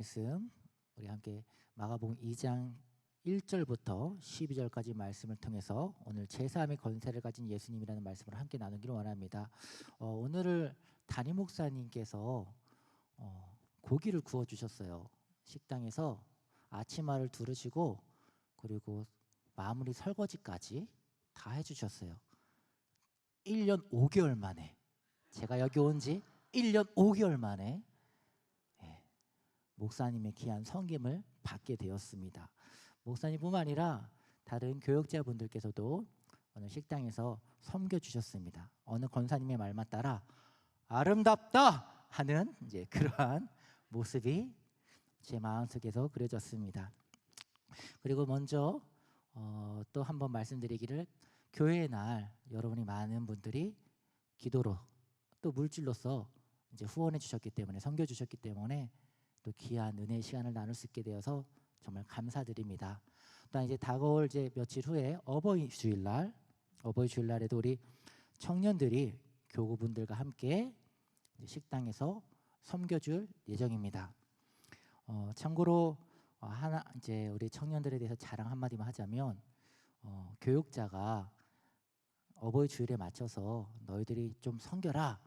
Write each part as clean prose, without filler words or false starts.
말씀 우리 함께 마가복음 2장 1절부터 12절까지 말씀을 통해서 오늘 제3의 권세를 가진 예수님이라는 말씀을 함께 나누기를 원합니다. 오늘을 담임 목사님께서 고기를 구워 주셨어요. 식당에서 아침마를 두르시고 그리고 마무리 설거지까지 다 해주셨어요. 1년 5개월 만에, 제가 여기 온 지 1년 5개월 만에 목사님의 귀한 섬김을 받게 되었습니다. 목사님뿐만 아니라 다른 교역자분들께서도 오늘 식당에서 섬겨주셨습니다. 어느 권사님의 말만 따라 아름답다 하는 이제 그러한 모습이 제 마음속에서 그려졌습니다. 그리고 먼저 또 한번 말씀드리기를, 교회의 날 여러분이 많은 분들이 기도로 또 물질로서 이제 후원해 주셨기 때문에, 섬겨 주셨기 때문에 또 귀한 은혜의 시간을 나눌 수 있게 되어서 정말 감사드립니다. 또한 이제 다가올 이제 며칠 후에 어버이 주일날에도 우리 청년들이 교구분들과 함께 식당에서 섬겨줄 예정입니다. 참고로 하나 이제 우리 청년들에 대해서 자랑 한마디만 하자면, 교육자가 어버이 주일에 맞춰서 너희들이 좀 섬겨라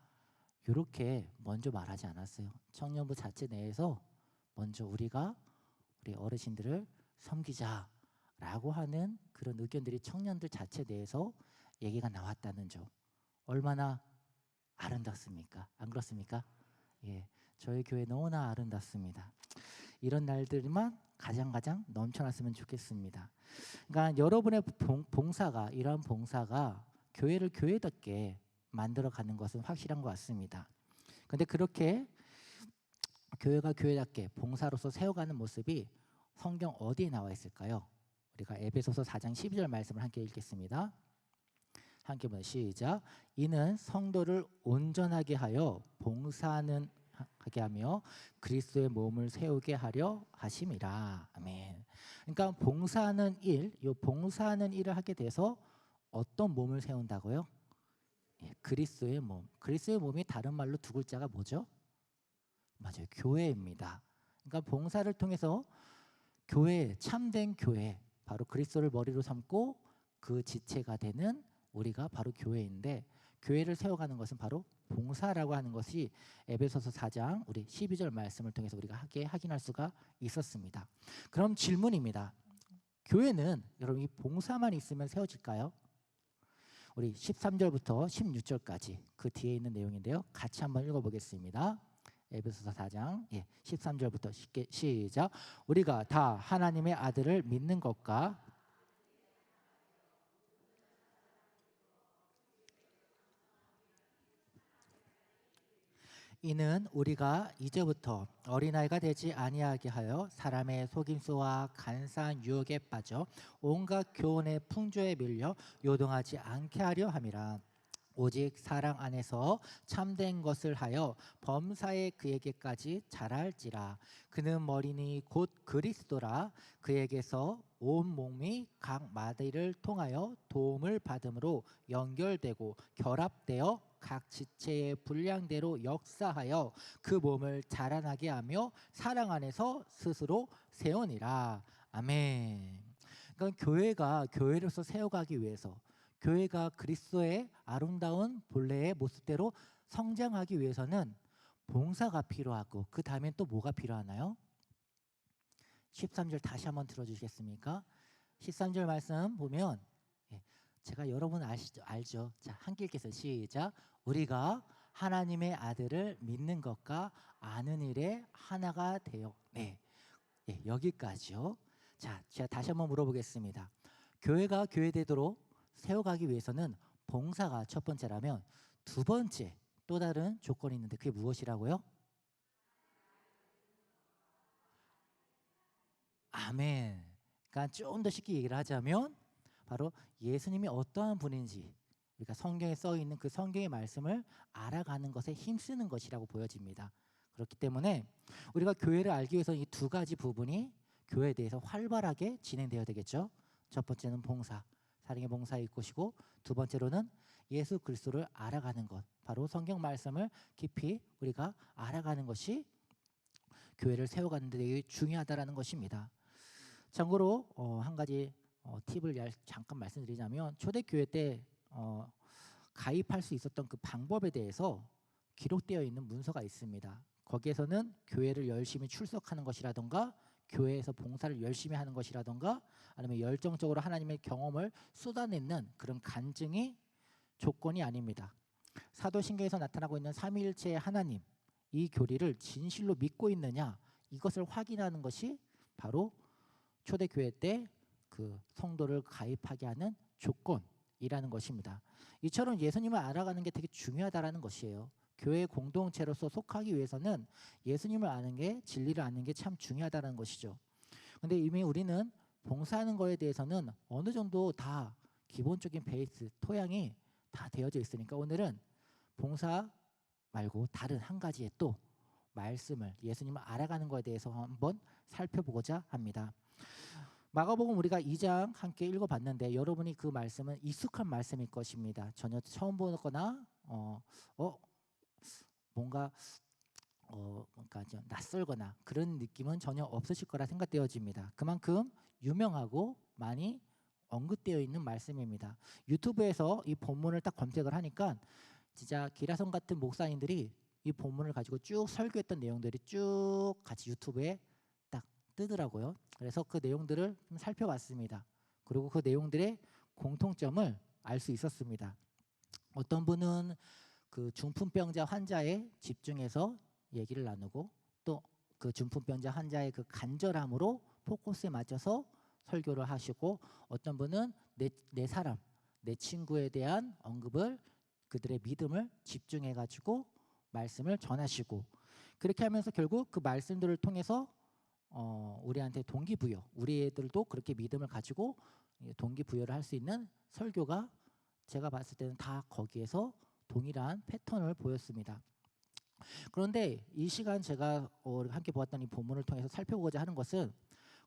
이렇게 먼저 말하지 않았어요. 청년부 자체 내에서 먼저 우리가 우리 어르신들을 섬기자라고 하는 그런 의견들이 청년들 자체 내에서 얘기가 나왔다는 점, 얼마나 아름답습니까? 안 그렇습니까? 예, 저희 교회 너무나 아름답습니다. 이런 날들만 가장 넘쳐났으면 좋겠습니다. 그러니까 여러분의 봉사가, 이러한 봉사가 교회를 교회답게 만들어가는 것은 확실한 것 같습니다. 그런데 그렇게 교회가 교회답게 봉사로서 세워가는 모습이 성경 어디에 나와 있을까요? 우리가 에베소서 4장 12절 말씀을 함께 읽겠습니다. 함께 보면 시작. 이는 성도를 온전하게 하여 봉사하는 하게 하며 그리스도의 몸을 세우게 하려 하심이라. 아멘. 그러니까 봉사하는 일, 이 봉사하는 일을 하게 돼서 어떤 몸을 세운다고요? 그리스도의 몸. 그리스도의 몸이 다른 말로 두 글자가 뭐죠? 맞아요, 교회입니다. 그러니까 봉사를 통해서 교회, 참된 교회, 바로 그리스도를 머리로 삼고 그 지체가 되는 우리가 바로 교회인데, 교회를 세워가는 것은 바로 봉사라고 하는 것이 에베소서 4장 우리 12절 말씀을 통해서 우리가 하게 확인할 수가 있었습니다. 그럼 질문입니다. 교회는 여러분 이 봉사만 있으면 세워질까요? 우리 13절부터 16절까지 그 뒤에 있는 내용인데요, 같이 한번 읽어보겠습니다. 에베소서 4장 13절부터 쉽게 시작. 우리가 다 하나님의 아들을 믿는 것과 이는 우리가 이제부터 어린아이가 되지 아니하게 하여 사람의 속임수와 간사한 유혹에 빠져 온갖 교훈의 풍조에 밀려 요동하지 않게 하려 함이라. 오직 사랑 안에서 참된 것을 하여 범사에 그에게까지 자랄지라. 그는 머리니 곧 그리스도라. 그에게서 온 몸이 각 마디를 통하여 도움을 받음으로 연결되고 결합되어 각 지체의 분량대로 역사하여 그 몸을 자라나게 하며 사랑 안에서 스스로 세우니라. 아멘. 그러니까 교회가 교회로서 세워가기 위해서, 교회가 그리스도의 아름다운 본래의 모습대로 성장하기 위해서는 봉사가 필요하고, 그 다음엔 또 뭐가 필요하나요? 13절 다시 한번 들어주시겠습니까? 13절 말씀 보면 제가 여러분 알죠? 자, 함께 읽겠어요. 시작. 우리가 하나님의 아들을 믿는 것과 아는 일에 하나가 되어. 여기까지요. 자, 제가 다시 한번 물어보겠습니다. 교회가 교회되도록 세워가기 위해서는 봉사가 첫 번째라면, 두 번째 또 다른 조건이 있는데 그게 무엇이라고요? 아멘. 그러니까 좀 더 쉽게 얘기를 하자면 바로 예수님이 어떠한 분인지 우리가 성경에 써 있는 그 성경의 말씀을 알아가는 것에 힘쓰는 것이라고 보여집니다. 그렇기 때문에 우리가 교회를 알기 위해서 이 두 가지 부분이 교회에 대해서 활발하게 진행되어야 되겠죠. 첫 번째는 봉사, 사랑의 봉사의 것이고, 두 번째로는 예수 그리스도를 알아가는 것, 바로 성경 말씀을 깊이 우리가 알아가는 것이 교회를 세워가는 데 되게 중요하다라는 것입니다. 참고로 한 가지 팁을 잠깐 말씀드리자면 초대교회 때 가입할 수 있었던 그 방법에 대해서 기록되어 있는 문서가 있습니다. 거기에서는 교회를 열심히 출석하는 것이라던가 교회에서 봉사를 열심히 하는 것이라던가 아니면 열정적으로 하나님의 경험을 쏟아내는 그런 간증이 조건이 아닙니다. 사도신경에서 나타나고 있는 삼위일체의 하나님, 이 교리를 진실로 믿고 있느냐, 이것을 확인하는 것이 바로 초대교회 때 그 성도를 가입하게 하는 조건이라는 것입니다. 이처럼 예수님을 알아가는 게 되게 중요하다라는 것이에요. 교회 공동체로서 속하기 위해서는 예수님을 아는 게, 진리를 아는 게 참 중요하다는 것이죠. 근데 이미 우리는 봉사하는 거에 대해서는 어느 정도 다 기본적인 베이스, 토양이 다 되어져 있으니까 오늘은 봉사 말고 다른 한 가지의 또 말씀을, 예수님을 알아가는 거에 대해서 한번 살펴보고자 합니다. 마가복음 우리가 2장 함께 읽어봤는데 여러분이 그 말씀은 익숙한 말씀일 것입니다. 전혀 처음 보거나 뭔가 좀 낯설거나 그런 느낌은 전혀 없으실 거라 생각되어집니다. 그만큼 유명하고 많이 언급되어 있는 말씀입니다. 유튜브에서 이 본문을 딱 검색을 하니까 진짜 기라성 같은 목사님들이 이 본문을 가지고 쭉 설교했던 내용들이 쭉 같이 유튜브에 딱 뜨더라고요. 그래서 그 내용들을 좀 살펴봤습니다. 그리고 그 내용들의 공통점을 알 수 있었습니다. 어떤 분은 그 중풍병자 환자에 집중해서 얘기를 나누고 또 그 중풍병자 환자의 그 간절함으로 포커스에 맞춰서 설교를 하시고 어떤 분은 내 사람, 내 친구에 대한 언급을 그들의 믿음을 집중해 가지고 말씀을 전하시고 그렇게 하면서 결국 그 말씀들을 통해서 우리한테 동기부여, 우리 애들도 그렇게 믿음을 가지고 동기부여를 할 수 있는 설교가 제가 봤을 때는 다 거기에서 동일한 패턴을 보였습니다. 그런데 이 시간 제가 함께 보았던 이 본문을 통해서 살펴보고자 하는 것은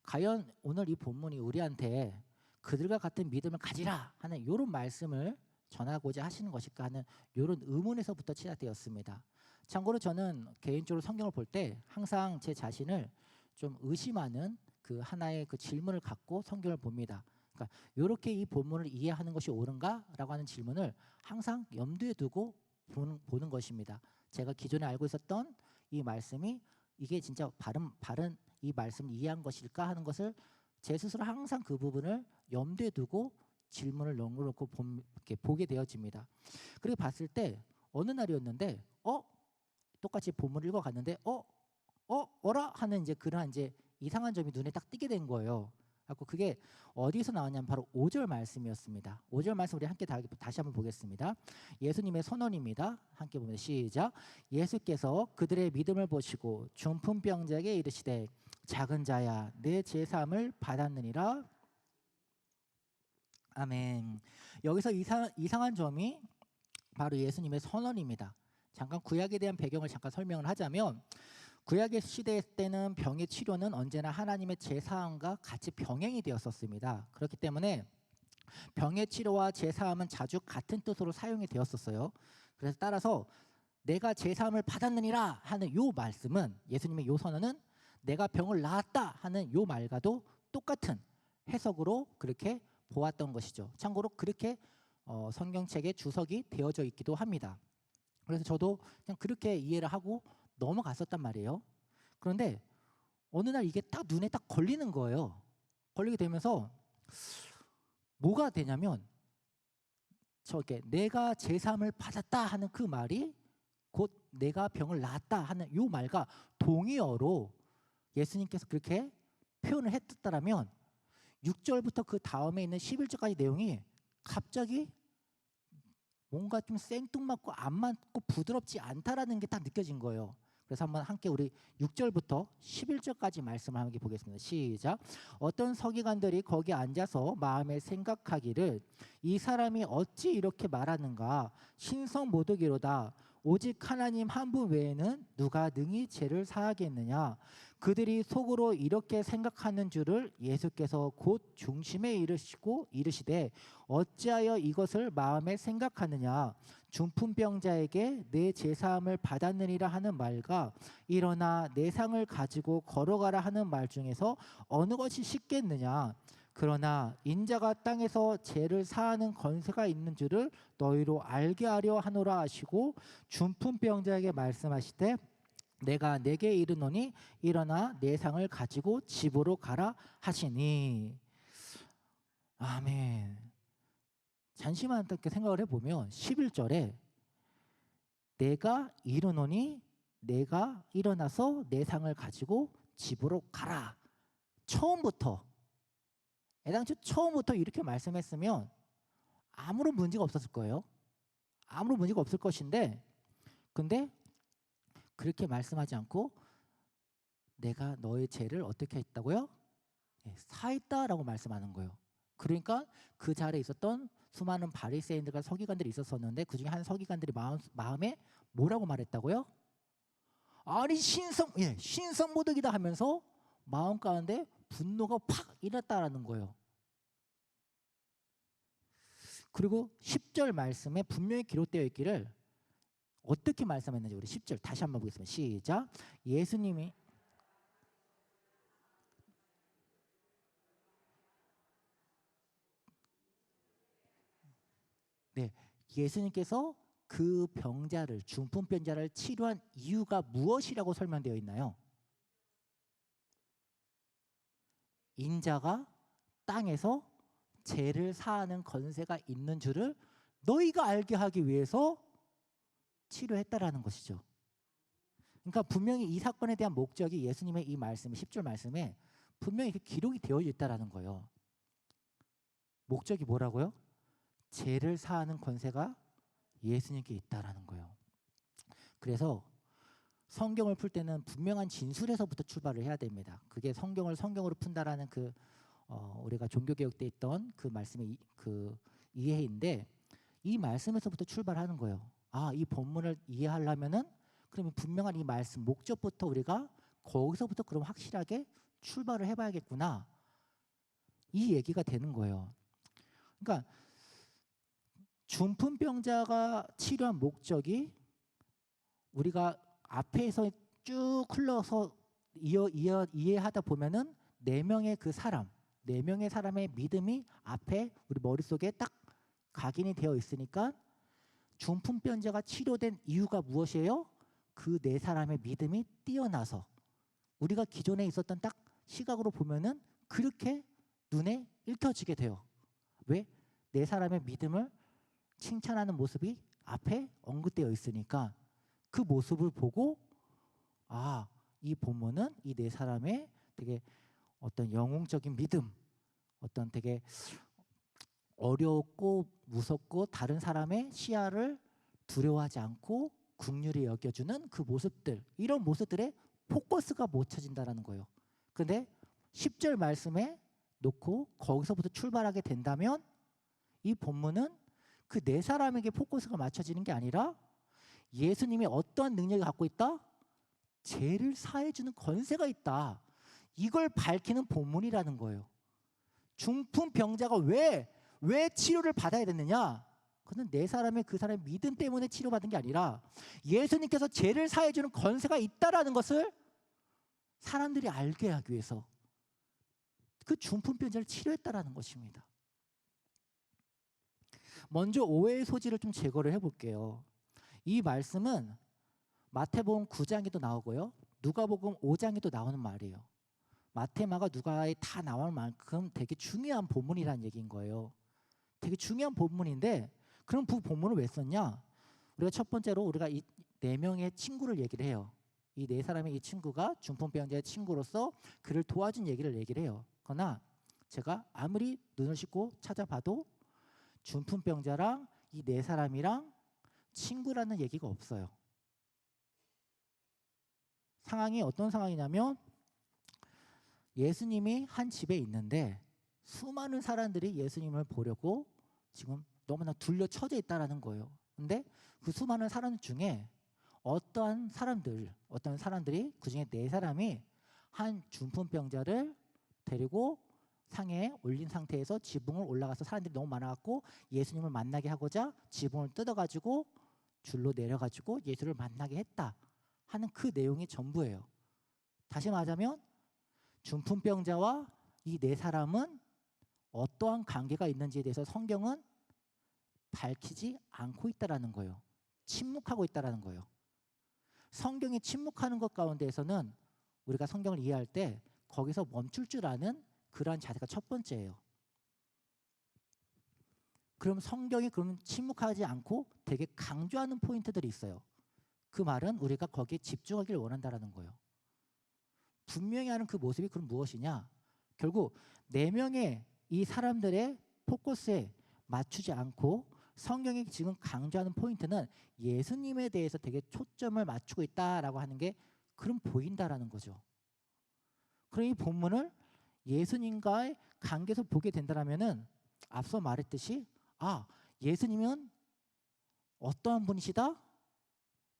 과연 오늘 이 본문이 우리한테 그들과 같은 믿음을 가지라 하는 이런 말씀을 전하고자 하시는 것일까 하는 이런 의문에서부터 시작되었습니다. 참고로 저는 개인적으로 성경을 볼 때 항상 제 자신을 좀 의심하는 그 하나의 그 질문을 갖고 성경을 봅니다. 그러니까 이렇게 이 본문을 이해하는 것이 옳은가라고 하는 질문을 항상 염두에 두고 보는 것입니다. 제가 기존에 알고 있었던 이 말씀이 이게 진짜 바른 이 말씀을 이해한 것일까 하는 것을 제 스스로 항상 그 부분을 염두에 두고 질문을 넣어놓고 이렇게 보게 되어집니다. 그렇게 봤을 때 어느 날이었는데 똑같이 본문을 읽어갔는데 어라 하는 이제 그런 이제 이상한 점이 눈에 딱 띄게 된 거예요. 그래서 그게 어디서 나왔냐면 바로 5절 말씀이었습니다. 5절 말씀 우리 함께 다시 한번 보겠습니다. 예수님의 선언입니다. 함께 보면 시작. 예수께서 그들의 믿음을 보시고 중풍병자에게 이르시되 작은 자야 내 제사함을 받았느니라. 아멘. 여기서 이상한 점이 바로 예수님의 선언입니다. 잠깐 구약에 대한 배경을 잠깐 설명을 하자면 구약의 시대 때는 병의 치료는 언제나 하나님의 제사함과 같이 병행이 되었었습니다. 그렇기 때문에 병의 치료와 제사함은 자주 같은 뜻으로 사용이 되었었어요. 그래서 따라서 내가 제사함을 받았느니라 하는 요 말씀은 예수님의 요 선언은 내가 병을 나았다 하는 요 말과도 똑같은 해석으로 그렇게 보았던 것이죠. 참고로 그렇게 성경책에 주석이 되어져 있기도 합니다. 그래서 저도 그냥 그렇게 이해를 하고 넘어갔었단 말이에요. 그런데 어느 날 이게 딱 눈에 딱 걸리는 거예요. 걸리게 되면서 뭐가 되냐면 저게 내가 제사함을 받았다 하는 그 말이 곧 내가 병을 낫다 하는 요 말과 동의어로 예수님께서 그렇게 표현을 했다라면 6절부터 그 다음에 있는 11절까지 내용이 갑자기 뭔가 좀 생뚱맞고 안 맞고 부드럽지 않다라는 게 딱 느껴진 거예요. 그래서 한번 함께 우리 6절부터 11절까지 말씀을 함께 보겠습니다. 시작. 어떤 서기관들이 거기 앉아서 마음에 생각하기를 이 사람이 어찌 이렇게 말하는가 신성 모독이로다. 오직 하나님 한 분 외에는 누가 능히 죄를 사하겠느냐. 그들이 속으로 이렇게 생각하는 줄을 예수께서 곧 중심에 이르시고 이르시되 어찌하여 이것을 마음에 생각하느냐. 중풍병자에게 내 제사함을 받았느니라 하는 말과 일어나 내 상을 가지고 걸어가라 하는 말 중에서 어느 것이 쉽겠느냐. 그러나 인자가 땅에서 죄를 사하는 권세가 있는 줄을 너희로 알게 하려 하노라 하시고 중풍병자에게 말씀하시되 내가 내게 이르노니 일어나 내 상을 가지고 집으로 가라 하시니. 아멘. 잠시만 이렇게 생각을 해보면 11절에 내가 이르노니 내가 일어나서 내 상을 가지고 집으로 가라. 애당초 처음부터 이렇게 말씀했으면 아무런 문제가 없었을 거예요. 아무런 문제가 없을 것인데, 근데 그렇게 말씀하지 않고 내가 너의 죄를 어떻게 했다고요? 사했다라고 말씀하는 거예요. 그러니까 그 자리에 있었던 수많은 바리새인들과 서기관들이 있었었는데 그중에 한 서기관들이 마음에 뭐라고 말했다고요? 아니 신성모독이다 하면서 마음 가운데 분노가 팍 일었다라는 거예요. 그리고 10절 말씀에 분명히 기록되어 있기를 어떻게 말씀했는지 우리 10절 다시 한번 보겠습니다. 시작. 예수님이 예수님께서 그 병자를 중풍병자를 치료한 이유가 무엇이라고 설명되어 있나요? 인자가 땅에서 죄를 사하는 권세가 있는 줄을 너희가 알게 하기 위해서 치료했다라는 것이죠. 그러니까 분명히 이 사건에 대한 목적이 예수님의 이 말씀 10절 말씀에 분명히 기록이 되어 있다라는 거예요. 목적이 뭐라고요? 죄를 사하는 권세가 예수님께 있다라는 거예요. 그래서 성경을 풀 때는 분명한 진술에서부터 출발을 해야 됩니다. 그게 성경을 성경으로 푼다라는 우리가 종교개혁 때 있던 그 말씀의 그 이해인데, 이 말씀에서부터 출발하는 거예요. 이 본문을 이해하려면은 그러면 분명한 이 말씀 목적부터 우리가 거기서부터 그럼 확실하게 출발을 해봐야겠구나, 이 얘기가 되는 거예요. 그러니까 중풍병자가 치료한 목적이 우리가 앞에서 쭉 흘러서 이해하다 보면은 네 명의 사람의 믿음이 앞에 우리 머릿속에 딱 각인이 되어 있으니까 중풍병자가 치료된 이유가 무엇이에요? 그 네 사람의 믿음이 뛰어나서 우리가 기존에 있었던 딱 시각으로 보면은 그렇게 눈에 읽혀지게 돼요. 왜? 네 사람의 믿음을 칭찬하는 모습이 앞에 언급되어 있으니까 그 모습을 보고 이 본문은 이 네 사람의 되게 어떤 영웅적인 믿음, 어떤 되게 어렵고 무섭고 다른 사람의 시야를 두려워하지 않고 긍휼히 여겨주는 그 모습들, 이런 모습들에 포커스가 묻혀진다는 거예요. 근데 10절 말씀에 놓고 거기서부터 출발하게 된다면 이 본문은 그 네 사람에게 포커스가 맞춰지는 게 아니라 예수님이 어떠한 능력을 갖고 있다? 죄를 사해주는 권세가 있다. 이걸 밝히는 본문이라는 거예요. 중풍병자가 왜 치료를 받아야 됐느냐? 그는 네 사람의 그 사람의 믿음 때문에 치료받은 게 아니라 예수님께서 죄를 사해주는 권세가 있다라는 것을 사람들이 알게 하기 위해서 그 중풍병자를 치료했다라는 것입니다. 먼저 오해의 소지를 좀 제거를 해볼게요. 이 말씀은 마태복음 9장에도 나오고요, 누가복음 5장에도 나오는 말이에요. 마태, 마가, 누가에 다 나올 만큼 되게 중요한 본문이라는 얘기인 거예요. 되게 중요한 본문인데 그럼 그 본문을 왜 썼냐? 우리가 첫 번째로 우리가 이 네 명의 친구를 얘기를 해요. 이 네 사람의 이 친구가 중풍병자의 친구로서 그를 도와준 얘기를 얘기를 해요. 그러나 제가 아무리 눈을 씻고 찾아봐도 중풍병자랑 이 네 사람이랑 친구라는 얘기가 없어요. 상황이 어떤 상황이냐면 예수님이 한 집에 있는데 수많은 사람들이 예수님을 보려고 지금 너무나 둘러 쳐져 있다라는 거예요. 근데 그 수많은 사람 중에 어떤 사람들이 그중에 네 사람이 한 중풍병자를 데리고 상에 올린 상태에서 지붕을 올라가서 사람들이 너무 많아갖고 예수님을 만나게 하고자 지붕을 뜯어가지고 줄로 내려가지고 예수를 만나게 했다 하는 그 내용이 전부예요. 다시 말하자면 중풍병자와 이 네 사람은 어떠한 관계가 있는지에 대해서 성경은 밝히지 않고 있다라는 거예요. 침묵하고 있다라는 거예요. 성경이 침묵하는 것 가운데에서는 우리가 성경을 이해할 때 거기서 멈출 줄 아는 그러한 자세가 첫 번째예요. 그럼 성경이 그럼 침묵하지 않고 되게 강조하는 포인트들이 있어요. 그 말은 우리가 거기에 집중하기를 원한다라는 거예요. 분명히 하는 그 모습이 그럼 무엇이냐? 결국 4명의 이 사람들의 포커스에 맞추지 않고 성경이 지금 강조하는 포인트는 예수님에 대해서 되게 초점을 맞추고 있다라고 하는 게 그럼 보인다라는 거죠. 그럼 이 본문을 예수님과의 관계에서 보게 된다면은 앞서 말했듯이 예수님은 어떠한 분이시다?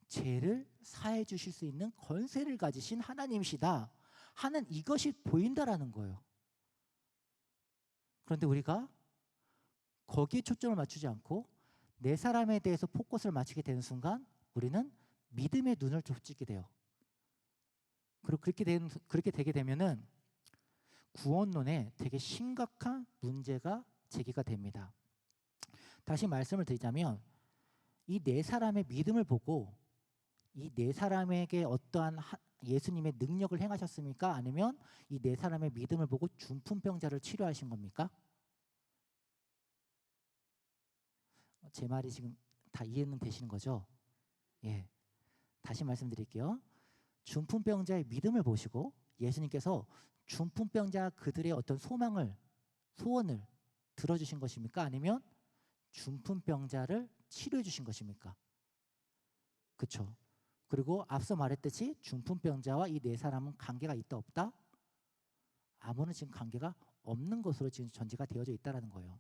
죄를 사해 주실 수 있는 권세를 가지신 하나님이시다 하는 이것이 보인다라는 거예요. 그런데 우리가 거기에 초점을 맞추지 않고 네 사람에 대해서 포커스를 맞추게 되는 순간 우리는 믿음의 눈을 좁히게 돼요. 그리고 그렇게 되게 되면은 구원론에 되게 심각한 문제가 제기가 됩니다. 다시 말씀을 드리자면 이 네 사람의 믿음을 보고 이 네 사람에게 어떠한 예수님의 능력을 행하셨습니까? 아니면 이 네 사람의 믿음을 보고 중풍병자를 치료하신 겁니까? 제 말이 지금 다 이해는 되시는 거죠? 예. 다시 말씀드릴게요. 중풍병자의 믿음을 보시고 예수님께서 중풍병자 그들의 어떤 소원을 들어주신 것입니까? 아니면 중풍병자를 치료해 주신 것입니까? 그렇죠. 그리고 앞서 말했듯이 중풍병자와 이 네 사람은 관계가 있다 없다? 아무런 지금 관계가 없는 것으로 지금 전제가 되어져 있다라는 거예요.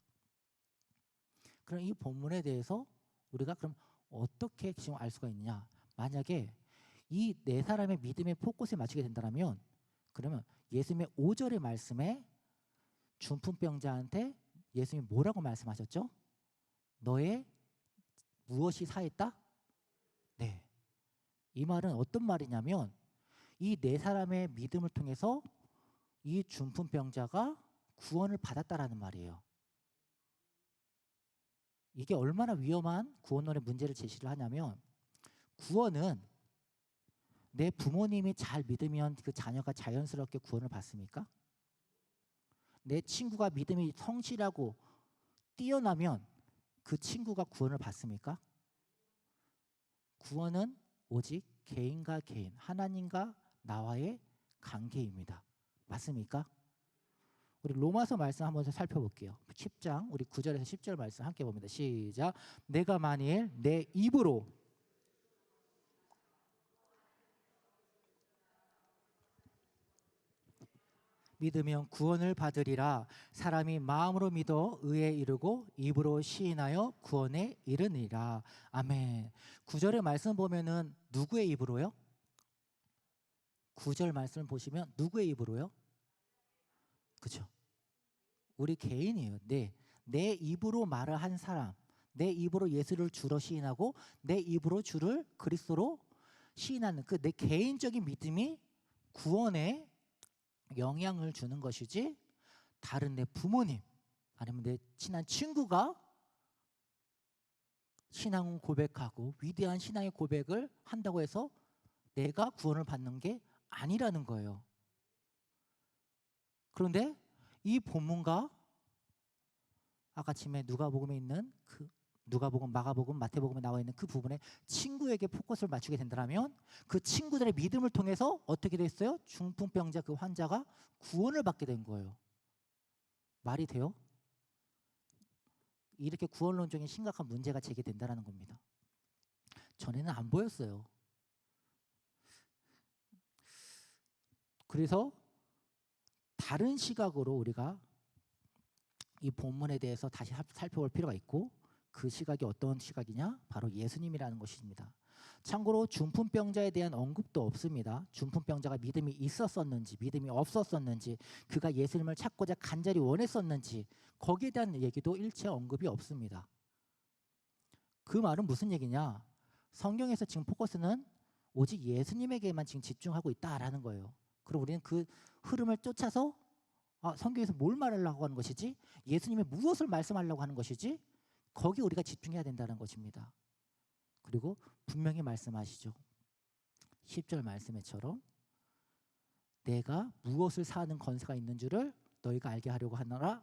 그럼 이 본문에 대해서 우리가 그럼 어떻게 지금 알 수가 있느냐? 만약에 이 네 사람의 믿음의 포커스에 맞추게 된다면 그러면 예수님의 5절의 말씀에 중풍병자한테 예수님이 뭐라고 말씀하셨죠? 너의 무엇이 사했다? 네. 이 말은 어떤 말이냐면 이 네 사람의 믿음을 통해서 이 중풍병자가 구원을 받았다라는 말이에요. 이게 얼마나 위험한 구원론의 문제를 제시를 하냐면 구원은 내 부모님이 잘 믿으면 그 자녀가 자연스럽게 구원을 받습니까? 내 친구가 믿음이 성실하고 뛰어나면 그 친구가 구원을 받습니까? 구원은 오직 개인과 개인, 하나님과 나와의 관계입니다. 맞습니까? 우리 로마서 말씀 한번 살펴볼게요. 10장 우리 9절에서 10절 말씀 함께 봅니다. 시작. 내가 만일 내 입으로 믿으면 구원을 받으리라. 사람이 마음으로 믿어 의에 이르고 입으로 시인하여 구원에 이르니라. 아멘. 9절의 말씀 보면은 누구의 입으로요? 9절 말씀 보시면 누구의 입으로요? 그렇죠. 우리 개인이에요. 내 입으로 말을 한 사람, 내 입으로 예수를 주로 시인하고 내 입으로 주를 그리스도로 시인하는 그 내 개인적인 믿음이 구원에 영향을 주는 것이지 다른 내 부모님 아니면 내 친한 친구가 신앙 고백하고 위대한 신앙의 고백을 한다고 해서 내가 구원을 받는 게 아니라는 거예요. 그런데 이 본문과 아까 아침에 누가복음에 있는 그 누가복음, 마가복음, 마태복음에 나와 있는 그 부분에 친구에게 포커스를 맞추게 된다면 그 친구들의 믿음을 통해서 어떻게 됐어요? 중풍병자 그 환자가 구원을 받게 된 거예요. 말이 돼요? 이렇게 구원론적인 심각한 문제가 제기된다는 겁니다. 전에는 안 보였어요. 그래서 다른 시각으로 우리가 이 본문에 대해서 다시 살펴볼 필요가 있고 그 시각이 어떤 시각이냐? 바로 예수님이라는 것입니다. 참고로 중풍병자에 대한 언급도 없습니다. 중풍병자가 믿음이 있었었는지 믿음이 없었었는지 그가 예수님을 찾고자 간절히 원했었는지 거기에 대한 얘기도 일체 언급이 없습니다. 그 말은 무슨 얘기냐? 성경에서 지금 포커스는 오직 예수님에게만 지금 집중하고 있다라는 거예요. 그럼 우리는 그 흐름을 쫓아서 성경에서 뭘 말하려고 하는 것이지? 예수님이 무엇을 말씀하려고 하는 것이지? 거기 우리가 집중해야 된다는 것입니다. 그리고 분명히 말씀하시죠. 10절 말씀에처럼 내가 무엇을 사는 권세가 있는 줄을 너희가 알게 하려고 하노라.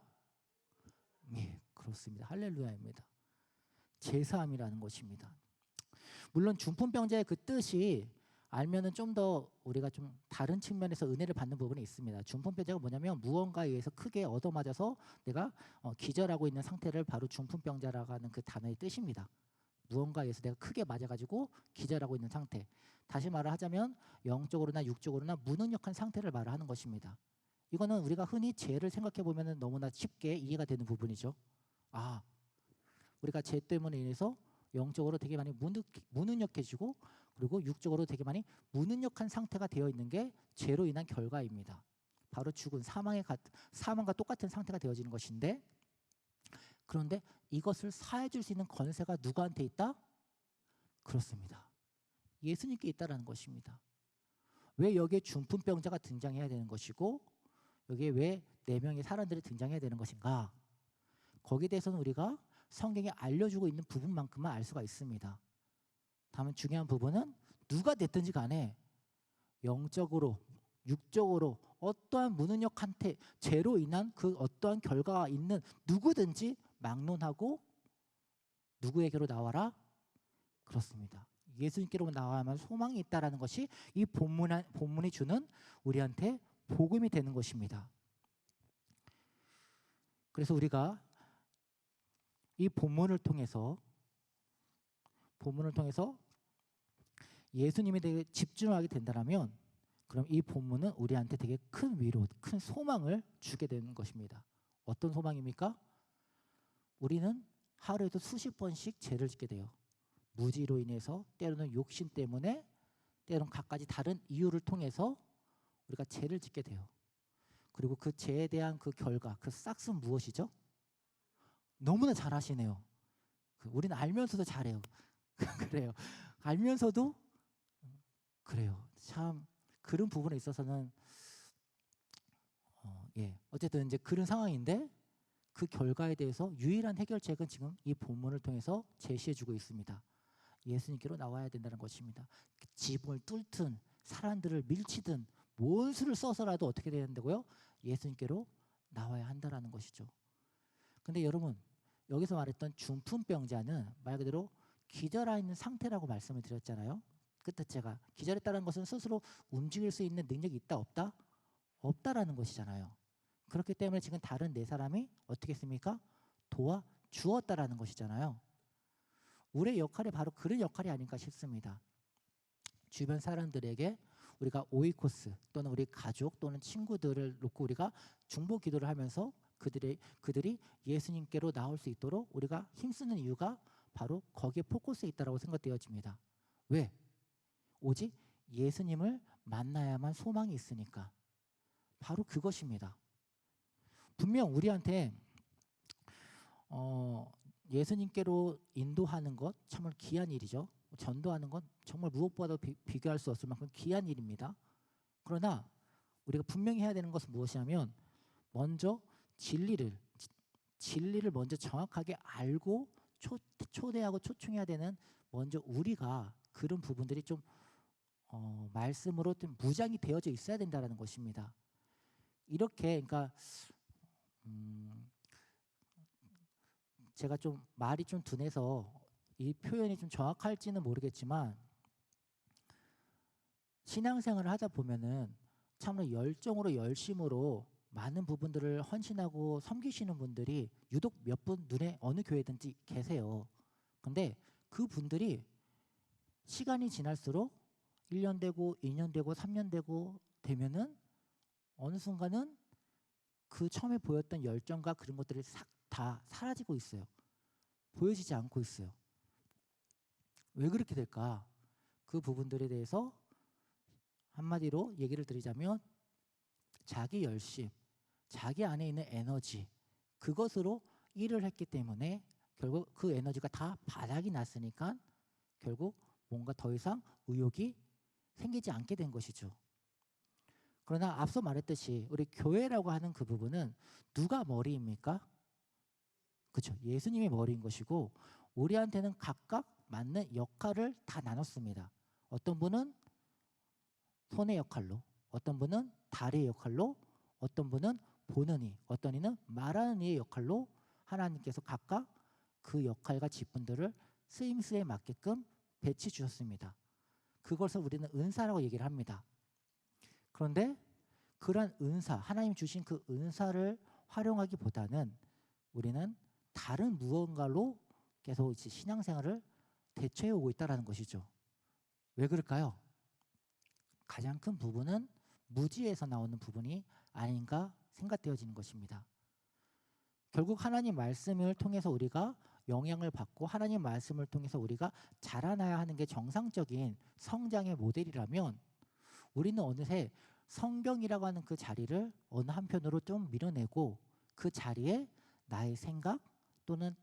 예, 그렇습니다. 할렐루야입니다. 제사함이라는 것입니다. 물론 중풍병자의 그 뜻이 알면은 좀 더 우리가 좀 다른 측면에서 은혜를 받는 부분이 있습니다. 중풍병자가 뭐냐면 무언가에 의해서 크게 얻어맞아서 내가 기절하고 있는 상태를 바로 중풍병자라고 하는 그 단어의 뜻입니다. 무언가에 의해서 내가 크게 맞아가지고 기절하고 있는 상태. 다시 말을 하자면 영적으로나 육적으로나 무능력한 상태를 말하는 것입니다. 이거는 우리가 흔히 죄를 생각해 보면 너무나 쉽게 이해가 되는 부분이죠. 우리가 죄 때문에 인해서 영적으로 되게 많이 무능력해지고 그리고 육적으로 되게 많이 무능력한 상태가 되어 있는 게 죄로 인한 결과입니다. 바로 죽은 사망과 똑같은 상태가 되어지는 것인데, 그런데 이것을 사해줄 수 있는 권세가 누구한테 있다? 그렇습니다. 예수님께 있다라는 것입니다. 왜 여기에 중풍병자가 등장해야 되는 것이고 여기에 왜 4명의 사람들이 등장해야 되는 것인가? 거기에 대해서는 우리가 성경에 알려주고 있는 부분만큼만 알 수가 있습니다. 다만 중요한 부분은 누가 됐든지 간에 영적으로 육적으로 어떠한 무능력한 죄로 인한 그 어떠한 결과가 있는 누구든지 막론하고 누구에게로 나와라? 그렇습니다. 예수님께로 나와야만 소망이 있다라는 것이 이 본문이 주는 우리한테 복음이 되는 것입니다. 그래서 우리가 이 본문을 통해서 예수님에 대해 집중하게 된다면 그럼 이 본문은 우리한테 되게 큰 위로, 큰 소망을 주게 되는 것입니다. 어떤 소망입니까? 우리는 하루에도 수십 번씩 죄를 짓게 돼요. 무지로 인해서, 때로는 욕심 때문에, 때로는 갖가지 다른 이유를 통해서 우리가 죄를 짓게 돼요. 그리고 그 죄에 대한 그 결과, 그 싹은 무엇이죠? 너무나 잘 아시네요. 우리는 알면서도 잘해요. 그래요. 알면서도 그래요. 참 그런 부분에 있어서는 어쨌든 이제 그런 상황인데 그 결과에 대해서 유일한 해결책은 지금 이 본문을 통해서 제시해주고 있습니다. 예수님께로 나와야 된다는 것입니다. 지붕을 뚫든 사람들을 밀치든 뭔 수를 써서라도 어떻게 돼야 된다고요? 예수님께로 나와야 한다라는 것이죠. 근데 여러분 여기서 말했던 중풍병자는 말 그대로 기절해 있는 상태라고 말씀을 드렸잖아요. 그때 제가 기절했다는 것은 스스로 움직일 수 있는 능력이 있다 없다? 없다라는 것이잖아요. 그렇기 때문에 지금 다른 4사람이 어떻게 했습니까? 도와주었다라는 것이잖아요. 우리의 역할이 바로 그런 역할이 아닌가 싶습니다. 주변 사람들에게 우리가 오이코스 또는 우리 가족 또는 친구들을 놓고 우리가 중보 기도를 하면서 그들이 예수님께로 나올 수 있도록 우리가 힘쓰는 이유가 바로 거기에 포커스에 있다고 생각되어집니다. 왜? 오직 예수님을 만나야만 소망이 있으니까. 바로 그것입니다. 분명 우리한테 예수님께로 인도하는 것 정말 귀한 일이죠. 전도하는 건 정말 무엇보다도 비교할 수 없을 만큼 귀한 일입니다. 그러나 우리가 분명히 해야 되는 것은 무엇이냐면 먼저 진리를 먼저 정확하게 알고 초대하고 초청해야 되는 먼저 우리가 그런 부분들이 좀 말씀으로 좀 무장이 되어져 있어야 된다는 것입니다. 이렇게 그러니까 제가 좀 말이 좀 둔해서 이 표현이 좀 정확할지는 모르겠지만 신앙생활을 하다 보면은 참으로 열정으로 열심으로 많은 부분들을 헌신하고 섬기시는 분들이 유독 몇 분 눈에 어느 교회든지 계세요. 근데 그 분들이 시간이 지날수록 1년 되고 2년 되고 3년 되고 되면은 어느 순간은 그 처음에 보였던 열정과 그런 것들이 싹 다 사라지고 있어요. 보여지지 않고 있어요. 왜 그렇게 될까? 그 부분들에 대해서 한마디로 얘기를 드리자면 자기 열심, 자기 안에 있는 에너지, 그것으로 일을 했기 때문에 결국 그 에너지가 다 바닥이 났으니까 결국 뭔가 더 이상 의욕이 생기지 않게 된 것이죠. 그러나 앞서 말했듯이 우리 교회라고 하는 그 부분은 누가 머리입니까? 그렇죠. 예수님이 머리인 것이고 우리한테는 각각 맞는 역할을 다 나눴습니다. 어떤 분은 손의 역할로, 어떤 분은 다리의 역할로, 어떤 분은 보는 이, 어떤 이는 말하는 이의 역할로 하나님께서 각각 그 역할과 직분들을 쓰임새에 맞게끔 배치 주셨습니다. 그것을 우리는 은사라고 얘기를 합니다. 그런데 그러한 은사, 하나님 주신 그 은사를 활용하기보다는 우리는 다른 무언가로 계속 이제 신앙생활을 대처해 오고 있다는 것이죠. 왜 그럴까요? 가장 큰 부분은 무지에서 나오는 부분이 아닌가 생각되어지는 것입니다. 결국 하나님 말씀을 통해서 우리가 영향을 받고 하나님 말씀을 통해서 우리가 자라나야 하는 게 정상적인 성장의 모델이라면 우리는 어느새 성경이라고 하는 그 자리를 어느 한편으로 좀 밀어내고 그 자리에 나의 생각 또는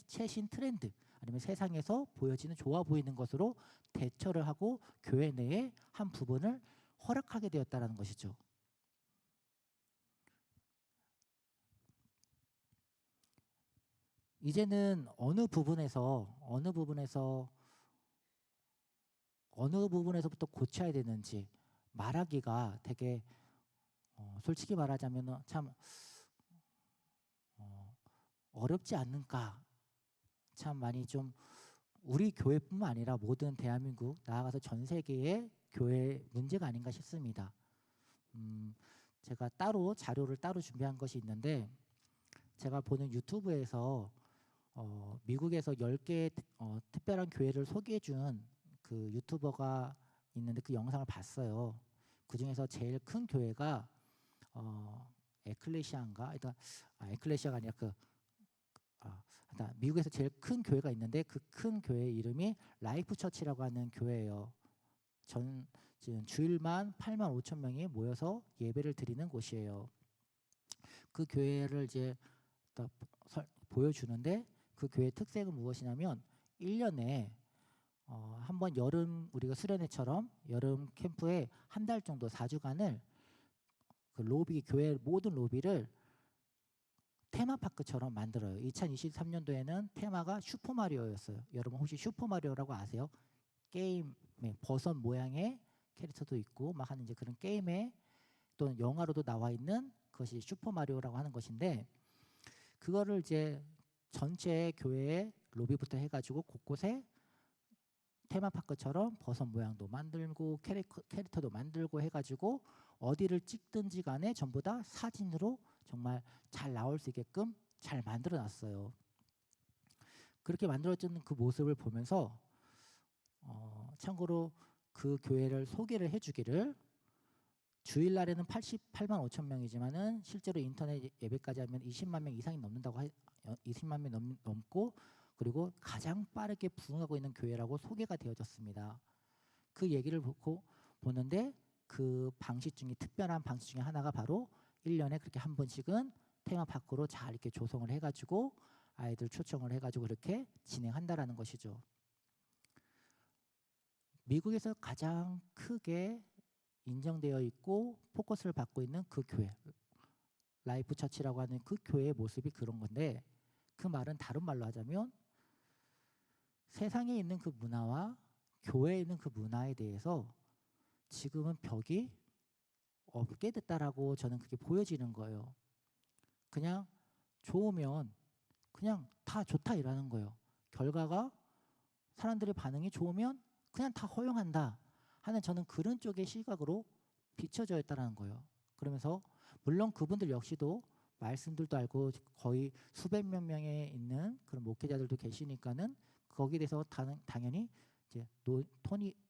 최신 트렌드 아니면 세상에서 보여지는 좋아 보이는 것으로 대처를 하고 교회 내에 한 부분을 허락하게 되었다는 것이죠. 이제는 어느 부분에서부터 고쳐야 되는지 말하기가 되게 솔직히 말하자면 참 어렵지 않는가, 참 많이 좀 우리 교회뿐만 아니라 모든 대한민국 나아가서 전 세계의 교회 문제가 아닌가 싶습니다. 제가 따로 자료를 따로 준비한 것이 있는데 제가 보는 유튜브에서 미국에서 10개의 특별한 교회를 소개해 준 그 유튜버가 있는데 그 영상을 봤어요. 그 중에서 제일 큰 교회가 에클레시아인가? 그러니까 에클레시아가 아니라 미국에서 제일 큰 교회가 있는데 그 큰 교회 이름이 라이프 처치라고 하는 교회예요. 지금 주일만 8만 5천 명이 모여서 예배를 드리는 곳이에요. 그 교회를 이제 보여주는데 그 교회의 특색은 무엇이냐면 1년에 한번 여름 우리가 수련회처럼 여름 캠프에 한 달 정도 4주간을 그 로비 교회 모든 로비를 테마파크처럼 만들어요. 2023년도에는 테마가 슈퍼마리오였어요. 여러분 혹시 슈퍼마리오라고 아세요? 게임에 버섯 모양의 캐릭터도 있고 막 하는 이제 그런 게임에 또는 영화로도 나와 있는 그것이 슈퍼마리오라고 하는 것인데 그거를 이제 전체 교회의 로비부터 해가지고 곳곳에 테마파크처럼 버섯 모양도 만들고 캐릭터도 만들고 해가지고 어디를 찍든지 간에 전부 다 사진으로 정말 잘 나올 수 있게끔 잘 만들어놨어요. 그렇게 만들어진 그 모습을 보면서 참고로 그 교회를 소개를 해주기를 주일날에는 88만 5천 명이지만은 실제로 인터넷 예배까지 하면 20만 명 이상이 넘는다고 20만 명 넘고 그리고 가장 빠르게 부흥하고 있는 교회라고 소개가 되어졌습니다. 그 얘기를 보는데 그 방식 중에 특별한 방식 중에 하나가 바로 1년에 그렇게 한 번씩은 테마파크로 잘 이렇게 조성을 해가지고 아이들 초청을 해가지고 그렇게 진행한다라는 것이죠. 미국에서 가장 크게 인정되어 있고 포커스를 받고 있는 그 교회 라이프 처치라고 하는 그 교회의 모습이 그런 건데 그 말은 다른 말로 하자면 세상에 있는 그 문화와 교회에 있는 그 문화에 대해서 지금은 벽이 없게 됐다라고 저는 그게 보여지는 거예요. 그냥 좋으면 그냥 다 좋다 이라는 거예요. 결과가 사람들의 반응이 좋으면 그냥 다 허용한다 하는 저는 그런 쪽의 시각으로 비춰져 있다는 거예요. 그러면서 물론 그분들 역시도 말씀들도 알고 거의 수백 명에 있는 그런 목회자들도 계시니까는 거기에 대해서 당연히 이제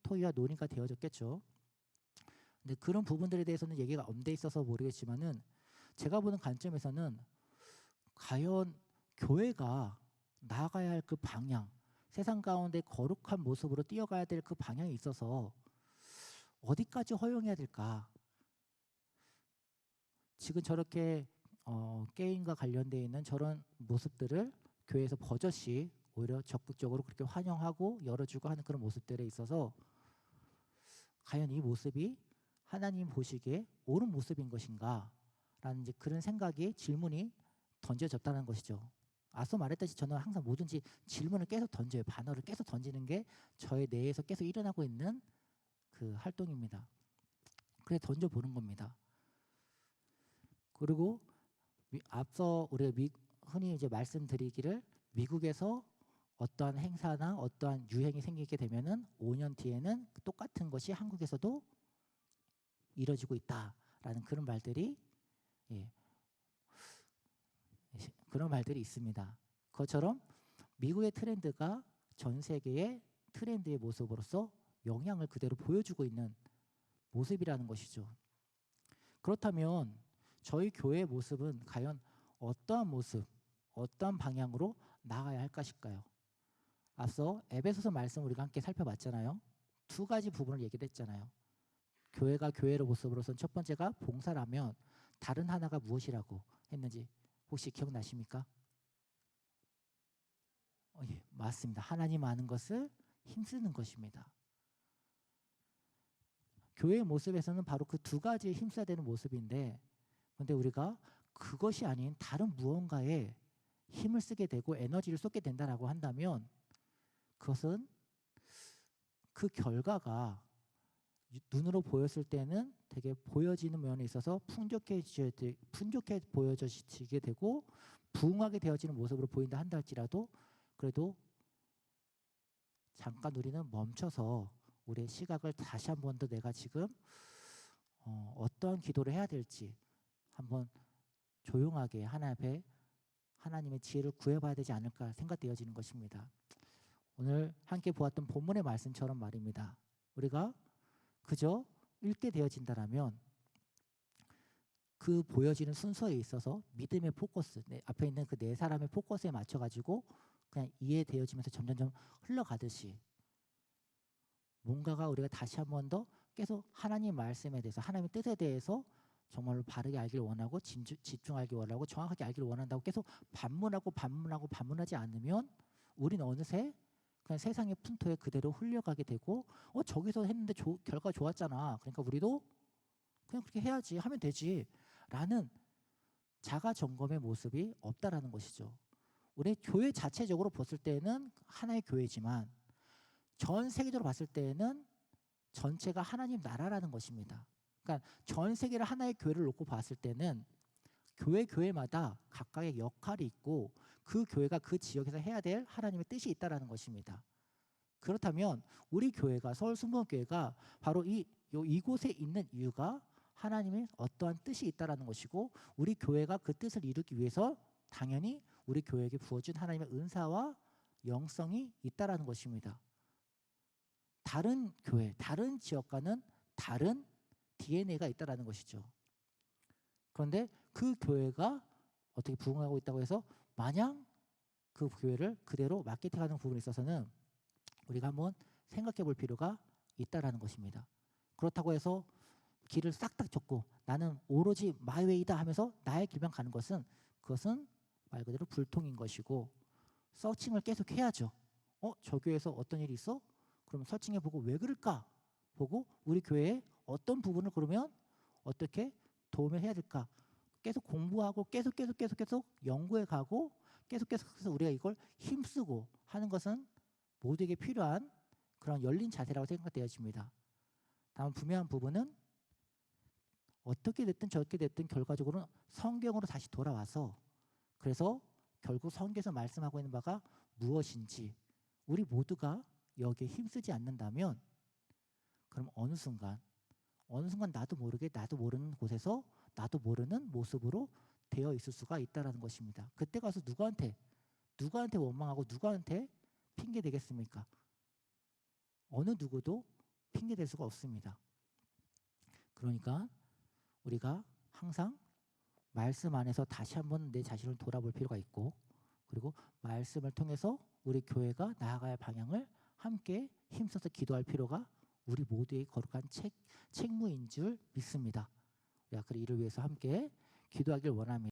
토의와 논의가 되어졌겠죠. 근데 그런 부분들에 대해서는 얘기가 엄돼 있어서 모르겠지만은 제가 보는 관점에서는 과연 교회가 나아가야 할 그 방향, 세상 가운데 거룩한 모습으로 뛰어가야 될 그 방향에 있어서 어디까지 허용해야 될까? 지금 저렇게 게임과 관련되어 있는 저런 모습들을 교회에서 버젓이 오히려 적극적으로 그렇게 환영하고 열어주고 하는 그런 모습들에 있어서 과연 이 모습이 하나님 보시기에 옳은 모습인 것인가? 라는 이제 그런 생각이 질문이 던져졌다는 것이죠. 앞서 말했듯이 저는 항상 뭐든지 질문을 계속 던져요. 반어를 계속 던지는 게 저의 뇌에서 계속 일어나고 있는 그 활동입니다. 그래 던져보는 겁니다. 그리고 앞서 우리가 흔히 이제 말씀드리기를 미국에서 어떠한 행사나 어떠한 유행이 생기게 되면은 5년 뒤에는 똑같은 것이 한국에서도 이뤄지고 있다라는 그런 말들이 그런 말들이 있습니다. 그것처럼 미국의 트렌드가 전 세계의 트렌드의 모습으로서 영향을 그대로 보여주고 있는 모습이라는 것이죠. 그렇다면 저희 교회의 모습은 과연 어떠한 모습, 어떠한 방향으로 나아가야 할 것일까요? 앞서 에베소서 말씀 우리가 함께 살펴봤잖아요. 두 가지 부분을 얘기를 했잖아요. 교회가 교회의 모습으로서는 첫 번째가 봉사라면 다른 하나가 무엇이라고 했는지 혹시 기억나십니까? 예, 맞습니다. 하나님 아는 것을 힘쓰는 것입니다. 교회의 모습에서는 바로 그 두 가지에 힘써야 되는 모습인데 근데 우리가 그것이 아닌 다른 무언가에 힘을 쓰게 되고 에너지를 쏟게 된다라고 한다면 그것은 그 결과가 눈으로 보였을 때는 되게 보여지는 면에 있어서 풍족해 보여지게 되고 부흥하게 되어지는 모습으로 보인다 한다 할지라도 그래도 잠깐 우리는 멈춰서 우리의 시각을 다시 한 번 더 내가 지금 어떠한 기도를 해야 될지 한번 조용하게 하나님 앞에 하나님의 지혜를 구해봐야 되지 않을까 생각되어지는 것입니다. 오늘 함께 보았던 본문의 말씀처럼 말입니다. 우리가 그저 읽게 되어진다라면 그 보여지는 순서에 있어서 믿음의 포커스, 앞에 있는 그 네 사람의 포커스에 맞춰가지고 그냥 이해되어지면서 점점점 흘러가듯이 뭔가가 우리가 다시 한 번 더 계속 하나님 말씀에 대해서 하나님의 뜻에 대해서 정말로 바르게 알기를 원하고 집중하기 원하고 정확하게 알기를 원한다고 계속 반문하지 않으면 우리는 어느새 그냥 세상의 풍토에 그대로 흘려가게 되고 저기서 했는데 결과 좋았잖아. 그러니까 우리도 그냥 그렇게 해야지 하면 되지 라는 자가 점검의 모습이 없다라는 것이죠. 우리 교회 자체적으로 봤을 때는 하나의 교회지만 전 세계적으로 봤을 때는 전체가 하나님 나라라는 것입니다. 그러니까 전 세계를 하나의 교회를 놓고 봤을 때는 교회마다 각각의 역할이 있고 그 교회가 그 지역에서 해야 될 하나님의 뜻이 있다라는 것입니다. 그렇다면 우리 교회가 서울순복음교회가 바로 이곳에 있는 이유가 하나님의 어떠한 뜻이 있다라는 것이고 우리 교회가 그 뜻을 이루기 위해서 당연히 우리 교회에게 부어준 하나님의 은사와 영성이 있다라는 것입니다. 다른 교회, 다른 지역과는 다른 DNA가 있다라는 것이죠. 그런데 그 교회가 어떻게 부흥하고 있다고 해서 마냥 그 교회를 그대로 마케팅하는 부분에 있어서는 우리가 한번 생각해 볼 필요가 있다라는 것입니다. 그렇다고 해서 길을 싹 다 줬고 나는 오로지 마이웨이다 하면서 나의 길만 가는 것은 그것은 말 그대로 불통인 것이고 서칭을 계속 해야죠. 저 교회에서 어떤 일이 있어? 그러면 서칭해보고 왜 그럴까? 보고 우리 교회에 어떤 부분을 그러면 어떻게 도움을 해야 될까? 계속 공부하고 계속 연구해 가고 계속해서 우리가 이걸 힘쓰고 하는 것은 모두에게 필요한 그런 열린 자세라고 생각되어집니다. 다만 분명한 부분은 어떻게 됐든 저렇게 됐든 결과적으로는 성경으로 다시 돌아와서 그래서 결국 성경에서 말씀하고 있는 바가 무엇인지 우리 모두가 여기에 힘쓰지 않는다면 그럼 어느 순간 나도 모르게 나도 모르는 곳에서 나도 모르는 모습으로 되어 있을 수가 있다는 것입니다. 그때 가서 누구한테 원망하고 누구한테 핑계 대겠습니까? 어느 누구도 핑계 댈 수가 없습니다. 그러니까 우리가 항상 말씀 안에서 다시 한번 내 자신을 돌아볼 필요가 있고 그리고 말씀을 통해서 우리 교회가 나아갈 방향을 함께 힘써서 기도할 필요가 우리 모두의 거룩한 책무인 줄 믿습니다. 우리가 이를 위해서 함께 기도하길 원합니다.